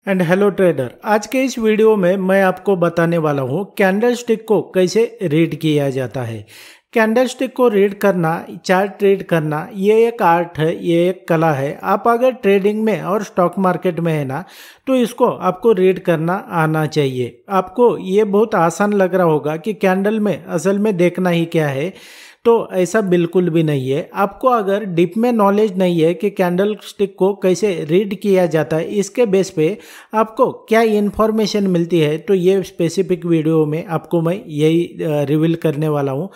And hello trader, आज के इस वीडियो में मैं आपको बताने वाला हूँ कैंडलस्टिक को कैसे रीड किया जाता है। कैंडलस्टिक को रीड करना, चार्ट रीड करना, ये एक आर्ट है, ये एक कला है। आप अगर ट्रेडिंग में और स्टॉक मार्केट में है ना, तो इसको आपको रीड करना आना चाहिए। आपको ये बहुत आसान लग रहा होगा कि कैंडल में असल में देखना ही क्या है, तो ऐसा बिल्कुल भी नहीं है। आपको अगर डीप में नॉलेज नहीं है कि कैंडल स्टिक को कैसे रीड किया जाता है, इसके बेस पे आपको क्या इन्फॉर्मेशन मिलती है, तो ये स्पेसिफिक वीडियो में आपको मैं यही रिवील करने वाला हूँ।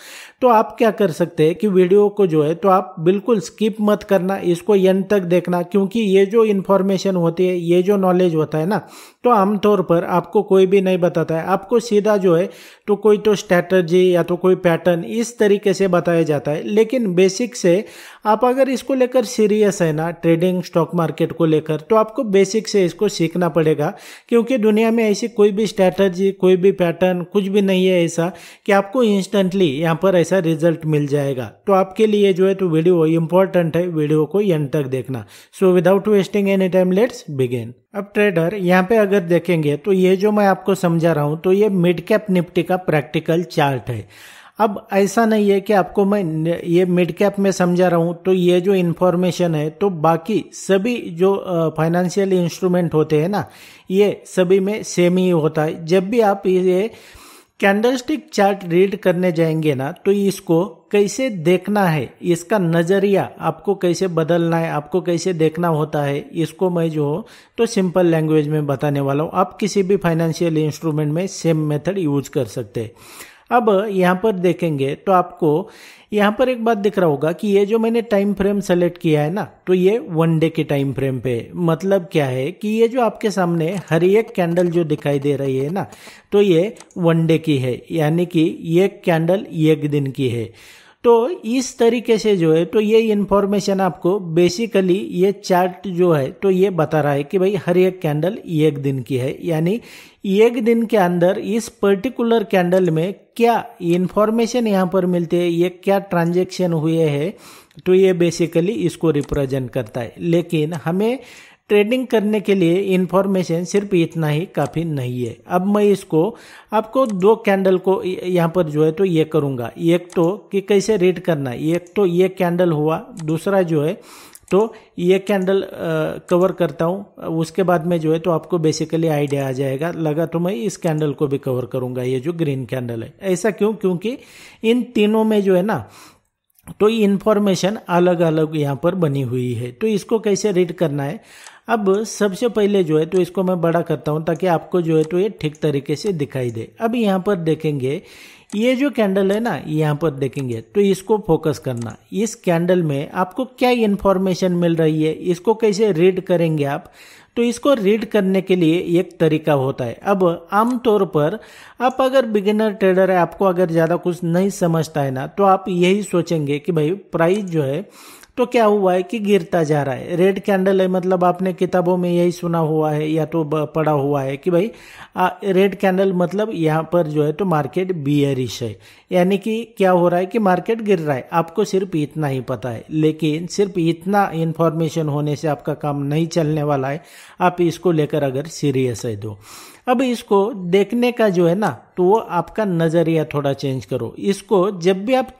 तो आप क्या कर सकते हैं कि वीडियो को जो है तो आप बिल्कुल स्किप मत करना, इसको एंड तक देखना, क्योंकि ये जो इन्फॉर्मेशन होती है, ये जो नॉलेज होता है ना, तो आमतौर पर आपको कोई भी नहीं बताता है। आपको सीधा जो है तो कोई तो स्ट्रैटेजी या तो कोई पैटर्न इस तरीके से बताया जाता है। लेकिन बेसिक से आप अगर इसको लेकर सीरियस है ना, ट्रेडिंग स्टॉक मार्केट को लेकर, तो आपको बेसिक से इसको सीखना पड़ेगा, क्योंकि दुनिया में ऐसी कोई भी स्ट्रैटेजी, कोई भी पैटर्न, कुछ भी नहीं है ऐसा कि आपको इंस्टेंटली यहाँ पर ऐसा रिजल्ट मिल जाएगा। तो आपके लिए जो है तो वीडियो इंपॉर्टेंट है, वीडियो को एंड तक देखना। So without wasting any time let's begin. अब ट्रेडर यहाँ पे अगर देखेंगे तो ये जो मैं आपको समझा रहा हूँ, तो ये मिड कैप निफ्टी का प्रैक्टिकल चार्ट है। अब ऐसा नहीं है कि आपको मैं ये मिड कैप में समझा रहा हूँ तो ये जो इन्फॉर्मेशन है तो बाकी सभी जो फाइनेंशियल इंस्ट्रूमेंट होते हैं ना, ये सभी में सेम ही होता है। जब भी आप ये कैंडलस्टिक चार्ट रीड करने जाएंगे ना, तो इसको कैसे देखना है, इसका नज़रिया आपको कैसे बदलना है, आपको कैसे देखना होता है, इसको मैं जो हो तो सिंपल लैंग्वेज में बताने वाला हूँ। आप किसी भी फाइनेंशियल इंस्ट्रूमेंट में सेम मेथड यूज कर सकते हैं। अब यहाँ पर देखेंगे तो आपको यहाँ पर एक बात दिख रहा होगा कि ये जो मैंने टाइम फ्रेम सेलेक्ट किया है ना, तो ये 1 डे के टाइम फ्रेम पे है। मतलब क्या है कि ये जो आपके सामने हर एक कैंडल जो दिखाई दे रही है ना, तो ये 1 डे की है, यानी कि ये कैंडल 1 दिन की है। तो इस तरीके से जो है तो ये इन्फॉर्मेशन आपको बेसिकली ये चार्ट जो है तो ये बता रहा है कि भाई हर एक कैंडल 1 दिन की है, यानी 1 दिन के अंदर इस पर्टिकुलर कैंडल में क्या इन्फॉर्मेशन यहाँ पर मिलती है, ये क्या ट्रांजैक्शन हुए हैं, तो ये बेसिकली इसको रिप्रेजेंट करता है। लेकिन हमें ट्रेडिंग करने के लिए इन्फॉर्मेशन सिर्फ इतना ही काफ़ी नहीं है। अब मैं इसको आपको 2 कैंडल को यहाँ पर जो है तो ये करूँगा। एक तो कि कैसे रीड करना है, एक तो ये कैंडल हुआ, दूसरा जो है तो ये कैंडल कवर करता हूँ। उसके बाद में जो है तो आपको बेसिकली आइडिया आ जाएगा। लगा तो मैं इस कैंडल को भी कवर करूँगा, ये जो ग्रीन कैंडल है। ऐसा क्यों? क्योंकि इन तीनों में जो है ना तो इन्फॉर्मेशन अलग अलग यहाँ पर बनी हुई है। तो इसको कैसे रीड करना है, अब सबसे पहले जो है तो इसको मैं बड़ा करता हूँ ताकि आपको जो है तो ये ठीक तरीके से दिखाई दे। अब यहाँ पर देखेंगे ये जो कैंडल है ना, यहाँ पर देखेंगे तो इसको फोकस करना। इस कैंडल में आपको क्या इन्फॉर्मेशन मिल रही है, इसको कैसे रीड करेंगे आप, तो इसको रीड करने के लिए एक तरीका होता है। अब आमतौर पर आप अगर बिगिनर ट्रेडर है, आपको अगर ज़्यादा कुछ नहीं समझता है ना, तो आप यही सोचेंगे कि भाई प्राइस जो है तो क्या हुआ है कि गिरता जा रहा है। रेड कैंडल है, मतलब आपने किताबों में यही सुना हुआ है या तो पढ़ा हुआ है कि भाई रेड कैंडल मतलब यहाँ पर जो है तो मार्केट बियरिश है, यानी कि क्या हो रहा है कि मार्केट गिर रहा है। आपको सिर्फ इतना ही पता है, लेकिन सिर्फ इतना इन्फॉर्मेशन होने से आपका काम नहीं चलने वाला है। आप इसको लेकर अगर सीरियस है तो अब इसको देखने का जो है ना, तो वो आपका नज़रिया थोड़ा चेंज करो। इसको जब भी आप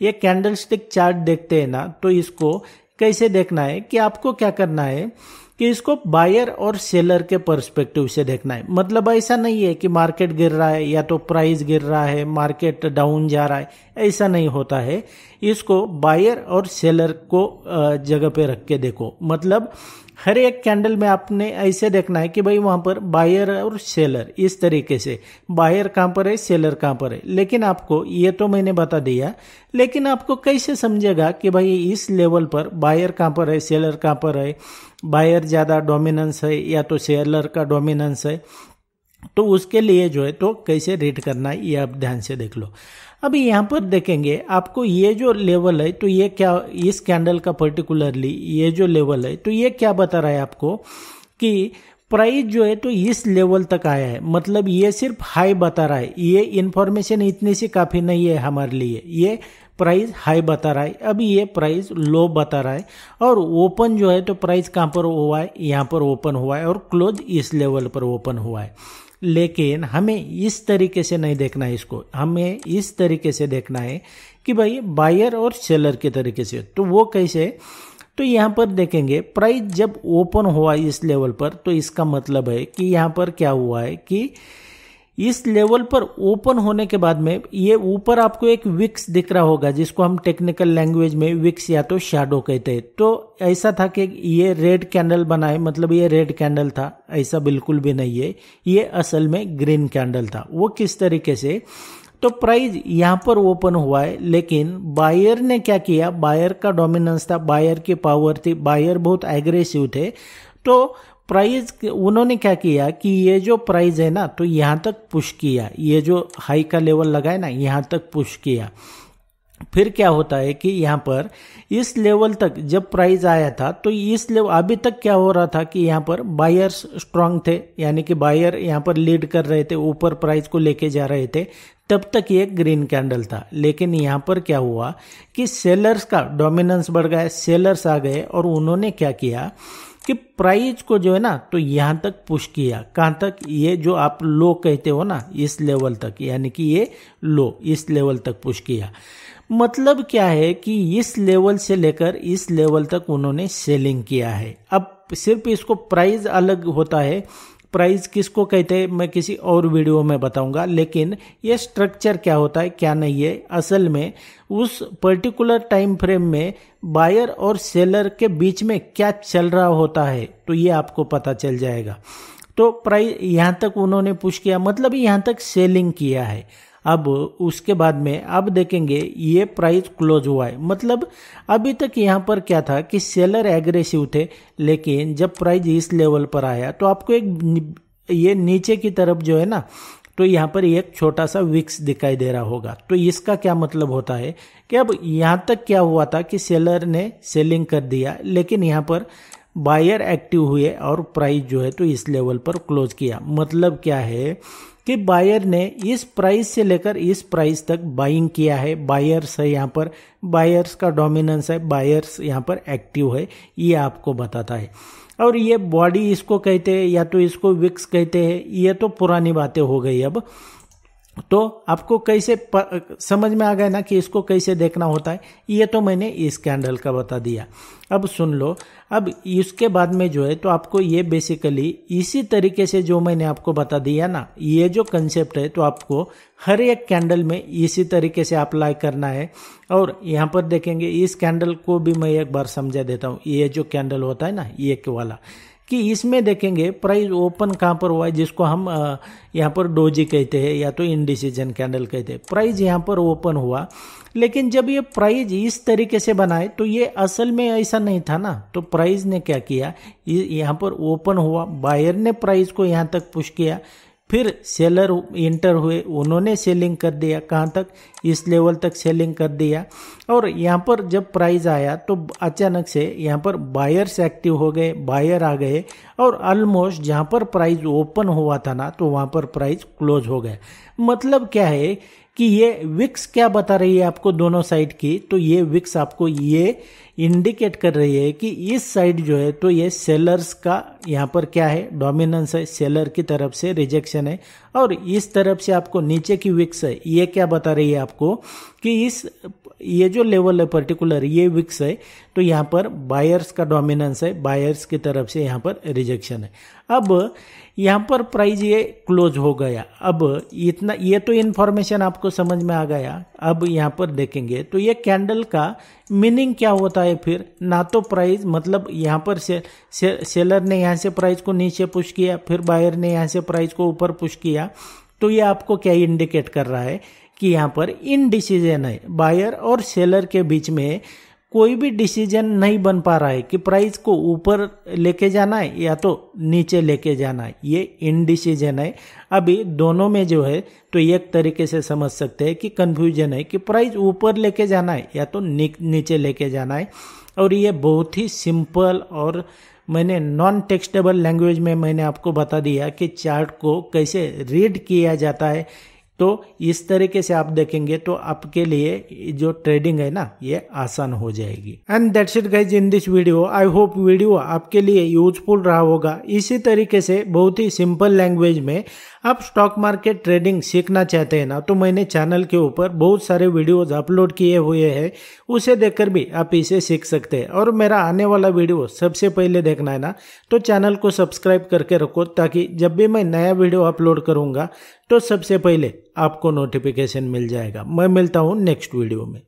ये कैंडलस्टिक चार्ट देखते हैं ना, तो इसको कैसे देखना है कि आपको क्या करना है कि इसको बायर और सेलर के पर्सपेक्टिव से देखना है। मतलब ऐसा नहीं है कि मार्केट गिर रहा है या तो प्राइस गिर रहा है, मार्केट डाउन जा रहा है, ऐसा नहीं होता है। इसको बायर और सेलर को जगह पे रख के देखो। मतलब हर एक कैंडल में आपने ऐसे देखना है कि भाई वहां पर बायर और सेलर, इस तरीके से बायर कहाँ पर है, सेलर कहाँ पर है। लेकिन आपको ये तो मैंने बता दिया, लेकिन आपको कैसे समझेगा कि भाई इस लेवल पर बायर कहाँ पर है, सेलर कहाँ पर है, बायर ज़्यादा डोमिनेंस है या तो सेलर का डोमिनेंस है, तो उसके लिए जो है तो कैसे रीड करना है ये आप ध्यान से देख लो। अभी यहाँ पर देखेंगे आपको ये जो लेवल है तो ये क्या, इस कैंडल का पर्टिकुलरली ये जो लेवल है तो ये क्या बता रहा है आपको कि प्राइस जो है तो इस लेवल तक आया है। मतलब ये सिर्फ हाई बता रहा है। ये इन्फॉर्मेशन इतनी सी काफ़ी नहीं है हमारे लिए। ये प्राइस हाई बता रहा है, अभी ये प्राइस लो बता रहा है। और ओपन जो है तो प्राइस कहाँ पर हुआ है, यहाँ पर ओपन हुआ है और क्लोज इस लेवल पर ओपन हुआ है। लेकिन हमें इस तरीके से नहीं देखना है इसको, हमें इस तरीके से देखना है कि भाई बायर और सेलर के तरीके से। तो वो कैसे, तो यहाँ पर देखेंगे प्राइस जब ओपन हुआ इस लेवल पर, तो इसका मतलब है कि यहाँ पर क्या हुआ है कि इस लेवल पर ओपन होने के बाद में ये ऊपर आपको एक विक्स दिख रहा होगा, जिसको हम टेक्निकल लैंग्वेज में विक्स या तो शैडो कहते हैं। तो ऐसा था कि ये रेड कैंडल बनाए, मतलब ये रेड कैंडल था, ऐसा बिल्कुल भी नहीं है, ये असल में ग्रीन कैंडल था। वो किस तरीके से, तो प्राइस यहाँ पर ओपन हुआ है, लेकिन बायर ने क्या किया, बायर का डोमिनेंस था, बायर की पावर थी, बायर बहुत एग्रेसिव थे। तो प्राइस उन्होंने क्या किया कि ये जो प्राइस है ना, तो यहाँ तक पुश किया, ये जो हाई का लेवल लगा है ना, यहाँ तक पुश किया। फिर क्या होता है कि यहाँ पर इस लेवल तक जब प्राइस आया था, तो इस लेवल अभी तक क्या हो रहा था कि यहाँ पर बायर्स स्ट्रांग थे, यानी कि बायर यहाँ पर लीड कर रहे थे, ऊपर प्राइस को लेके जा रहे थे, तब तक ये ग्रीन कैंडल था। लेकिन यहाँ पर क्या हुआ कि सेलर्स का डोमिनेंस बढ़ गया, सेलर्स आ गए और उन्होंने क्या किया कि प्राइस को जो है ना, तो यहाँ तक पुश किया। कहाँ तक, ये जो आप लो कहते हो ना, इस लेवल तक, यानी कि ये लो इस लेवल तक पुश किया। मतलब क्या है कि इस लेवल से लेकर इस लेवल तक उन्होंने सेलिंग किया है। अब सिर्फ इसको प्राइस अलग होता है, प्राइस किसको कहते हैं मैं किसी और वीडियो में बताऊंगा, लेकिन ये स्ट्रक्चर क्या होता है क्या नहीं है, असल में उस पर्टिकुलर टाइम फ्रेम में बायर और सेलर के बीच में क्या चल रहा होता है, तो ये आपको पता चल जाएगा। तो प्राइस यहाँ तक उन्होंने पुश किया, मतलब यहाँ तक सेलिंग किया है। अब उसके बाद में अब देखेंगे ये प्राइस क्लोज हुआ है, मतलब अभी तक यहाँ पर क्या था कि सेलर एग्रेसिव थे, लेकिन जब प्राइस इस लेवल पर आया तो आपको एक ये नीचे की तरफ जो है ना, तो यहाँ पर एक छोटा सा विक्स दिखाई दे रहा होगा। तो इसका क्या मतलब होता है कि अब यहाँ तक क्या हुआ था कि सेलर ने सेलिंग कर दिया, लेकिन यहाँ पर बायर एक्टिव हुए और प्राइस जो है तो इस लेवल पर क्लोज किया। मतलब क्या है कि बायर ने इस प्राइस से लेकर इस प्राइस तक बाइंग किया है, बायर्स है यहाँ पर, बायर्स का डोमिनेंस है, बायर्स यहाँ पर एक्टिव है, ये आपको बताता है। और ये बॉडी इसको कहते हैं या तो इसको विक्स कहते हैं, ये तो पुरानी बातें हो गई। अब तो आपको कैसे समझ में आ गया ना कि इसको कैसे देखना होता है, ये तो मैंने इस कैंडल का बता दिया। अब सुन लो, अब इसके बाद में जो है तो आपको ये बेसिकली इसी तरीके से जो मैंने आपको बता दिया ना, ये जो कंसेप्ट है तो आपको हर एक कैंडल में इसी तरीके से अप्लाई करना है। और यहाँ पर देखेंगे इस कैंडल को भी मैं एक बार समझा देता हूँ। ये जो कैंडल होता है ना, ये वाला, कि इसमें देखेंगे प्राइस ओपन कहाँ पर हुआ है, जिसको हम यहाँ पर डोजी कहते हैं या तो इंडिसीजन कैंडल कहते हैं। प्राइस यहाँ पर ओपन हुआ, लेकिन जब ये प्राइस इस तरीके से बनाए तो ये असल में ऐसा नहीं था ना। तो प्राइस ने क्या किया, यहाँ पर ओपन हुआ, बायर ने प्राइस को यहाँ तक पुश किया, फिर सेलर इंटर हुए, उन्होंने सेलिंग कर दिया, कहाँ तक, इस लेवल तक सेलिंग कर दिया। और यहाँ पर जब प्राइस आया तो अचानक से यहाँ पर बायर्स एक्टिव हो गए, बायर आ गए और ऑलमोस्ट जहाँ पर प्राइस ओपन हुआ था ना, तो वहाँ पर प्राइस क्लोज हो गया। मतलब क्या है कि ये विक्स क्या बता रही है आपको दोनों साइड की, तो ये विक्स आपको ये इंडिकेट कर रही है कि इस साइड जो है तो ये सेलर्स का यहाँ पर क्या है, डोमिनेंस है, सेलर की तरफ से रिजेक्शन है। और इस तरफ से आपको नीचे की विक्स है, ये क्या बता रही है आपको कि ये जो लेवल है पर्टिकुलर, ये विक्स है, तो यहाँ पर बायर्स का डोमिनेंस है, बायर्स की तरफ से यहाँ पर रिजेक्शन है। अब यहाँ पर प्राइस ये क्लोज हो गया। अब इतना, ये तो इन्फॉर्मेशन आपको समझ में आ गया। अब यहाँ पर देखेंगे तो ये कैंडल का मीनिंग क्या होता है फिर, ना तो प्राइस, मतलब यहाँ पर सेलर ने यहाँ से प्राइस को नीचे पुश किया, फिर बायर ने यहाँ से प्राइस को ऊपर पुश किया, तो ये आपको क्या इंडिकेट कर रहा है कि यहाँ पर इनडिसीजन है, बायर और सेलर के बीच में कोई भी डिसीजन नहीं बन पा रहा है कि प्राइस को ऊपर लेके जाना है या तो नीचे लेके जाना है, ये इनडिसीजन है। अभी दोनों में जो है तो एक तरीके से समझ सकते हैं कि कंफ्यूजन है कि प्राइस ऊपर लेके जाना है या तो नीचे लेके जाना है। और ये बहुत ही सिंपल, और मैंने नॉन टेक्स्टेबल लैंग्वेज में मैंने आपको बता दिया कि चार्ट को कैसे रीड किया जाता है। तो इस तरीके से आप देखेंगे तो आपके लिए जो ट्रेडिंग है ना ये आसान हो जाएगी। And that's it guys in this video. I hope video आपके लिए यूजफुल रहा होगा। इसी तरीके से बहुत ही सिंपल लैंग्वेज में आप स्टॉक मार्केट ट्रेडिंग सीखना चाहते हैं ना, तो मैंने चैनल के ऊपर बहुत सारे वीडियोस अपलोड किए हुए हैं, उसे देखकर भी आप इसे सीख सकते हैं। और मेरा आने वाला वीडियो सबसे पहले देखना है ना, तो चैनल को सब्सक्राइब करके रखो, ताकि जब भी मैं नया वीडियो अपलोड करूंगा तो सबसे पहले आपको नोटिफिकेशन मिल जाएगा। मैं मिलता हूं नेक्स्ट वीडियो में।